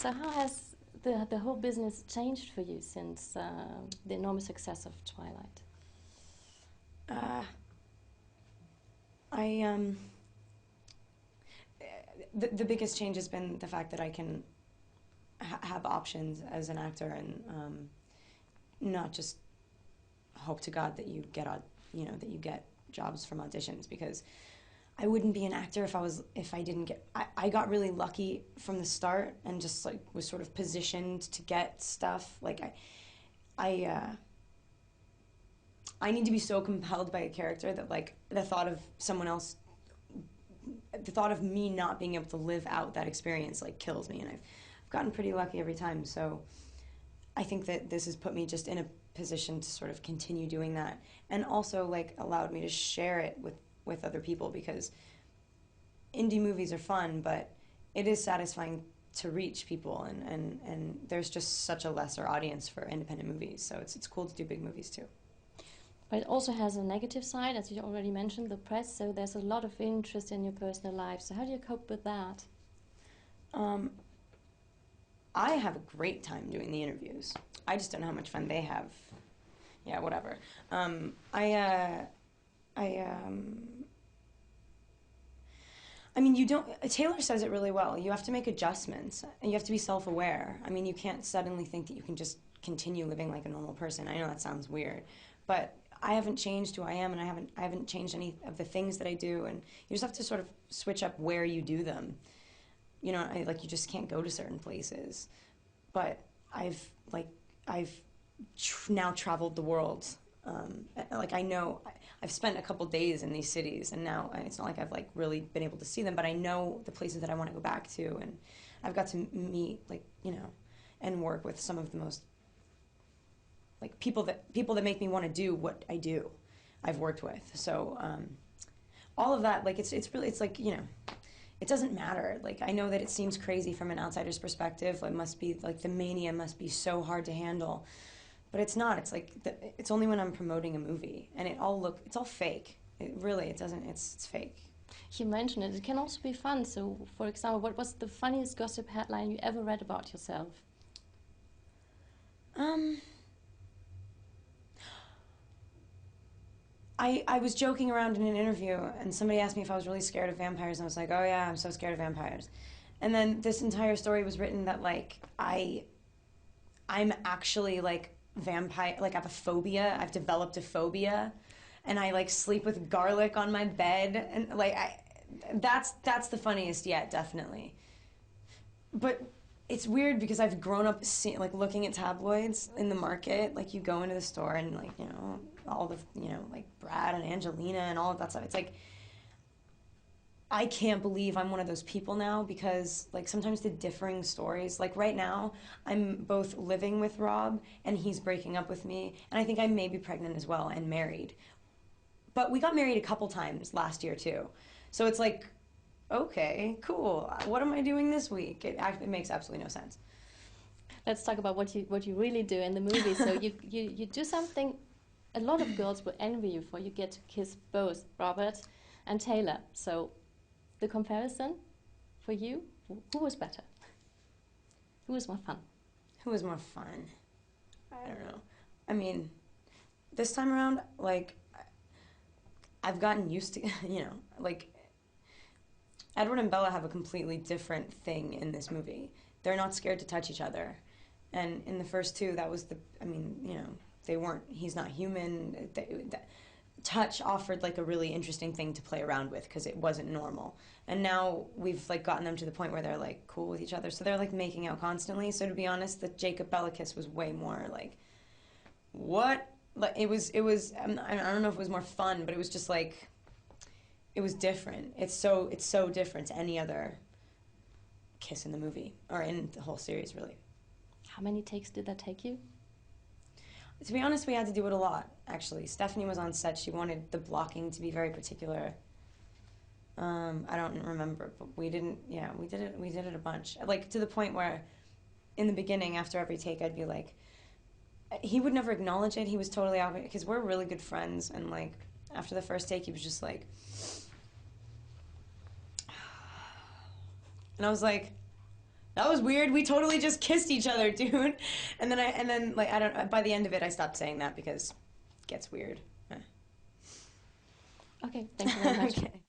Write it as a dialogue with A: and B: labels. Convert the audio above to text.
A: So how has the whole business changed for you since the enormous success of Twilight?
B: Uh, I the biggest change has been the fact that I can have options as an actor and not just hope to God that you get that you get jobs from auditions, because I wouldn't be an actor if I didn't get. I got really lucky from the start and just like was sort of positioned to get stuff. Like I need to be so compelled by a character that like the thought of someone else, the thought of me not being able to live out that experience like kills me, and I've gotten pretty lucky every time. So I think that this has put me just in a position to sort of continue doing that, and also like allowed me to share it with other people, because indie movies are fun, but it is satisfying to reach people, and there's just such a lesser audience for independent movies, so it's cool to do big movies too.
A: But it also has a negative side, as you already mentioned, the press, so there's a lot of interest in your personal life. So how do you cope with that?
B: I have a great time doing the interviews. I just don't know how much fun they have. Yeah, whatever. I mean, you don't. Taylor says it really well. You have to make adjustments, and you have to be self-aware. I mean, you can't suddenly think that you can just continue living like a normal person. I know that sounds weird, but I haven't changed who I am, and I haven't changed any of the things that I do. And you just have to sort of switch up where you do them. You know, like you just can't go to certain places. But I've now traveled the world. Like I know I've spent a couple days in these cities, and now it's not like I've like really been able to see them, but I know the places that I want to go back to, and I've got to meet and work with some of the most like people that make me want to do what I do. I've worked with, so all of that, like it's really, it's like, it doesn't matter. Like, I know that it seems crazy from an outsider's perspective. It must be like the mania must be so hard to handle, but it's not. It's like it's only when I'm promoting a movie, and it's all fake. It doesn't. It's fake.
A: You mentioned it. It can also be fun. So, for example, what was the funniest gossip headline you ever read about yourself?
B: I was joking around in an interview, and somebody asked me if I was really scared of vampires, and I was like, oh yeah, I'm so scared of vampires. And then this entire story was written that like I'm actually like vampire, like I have a phobia. I've developed a phobia, and I like sleep with garlic on my bed, and like that's the funniest yet, definitely. But it's weird because I've grown up like looking at tabloids in the market. Like you go into the store and like all the like Brad and Angelina and all of that stuff. It's like I can't believe I'm one of those people now, because like sometimes the differing stories, like right now I'm both living with Rob and he's breaking up with me, and I think I may be pregnant as well and married. But we got married a couple times last year too. So it's like, okay, cool. What am I doing this week? It makes absolutely no sense.
A: Let's talk about what you really do in the movie. So you do something a lot of girls will envy you for. You get to kiss both Robert and Taylor. So the comparison for you, who was better? Who was more fun?
B: Who was more fun? I don't know. I mean, this time around, like, I've gotten used to, like, Edward and Bella have a completely different thing in this movie. They're not scared to touch each other. And in the first two, that was they weren't, he's not human. Touch offered like a really interesting thing to play around with because it wasn't normal. And now we've like gotten them to the point where they're like cool with each other. So they're like making out constantly. So to be honest, the Jacob Bella kiss was way more like, what? Like it was, I don't know if it was more fun, but it was just like, it was different. It's so different to any other kiss in the movie or in the whole series, really.
A: How many takes did that take you?
B: To be honest, we had to do it a lot, actually. Stephanie was on set. She wanted the blocking to be very particular. I don't remember, but we did it a bunch. Like, to the point where, in the beginning, after every take, I'd be like, he would never acknowledge it. He was totally out of it, because we're really good friends, and, like, after the first take, he was just like... And I was like, that was weird. We totally just kissed each other, dude. And then like I don't. By the end of it, I stopped saying that because it gets weird.
A: Okay, thank you very much.
B: Okay.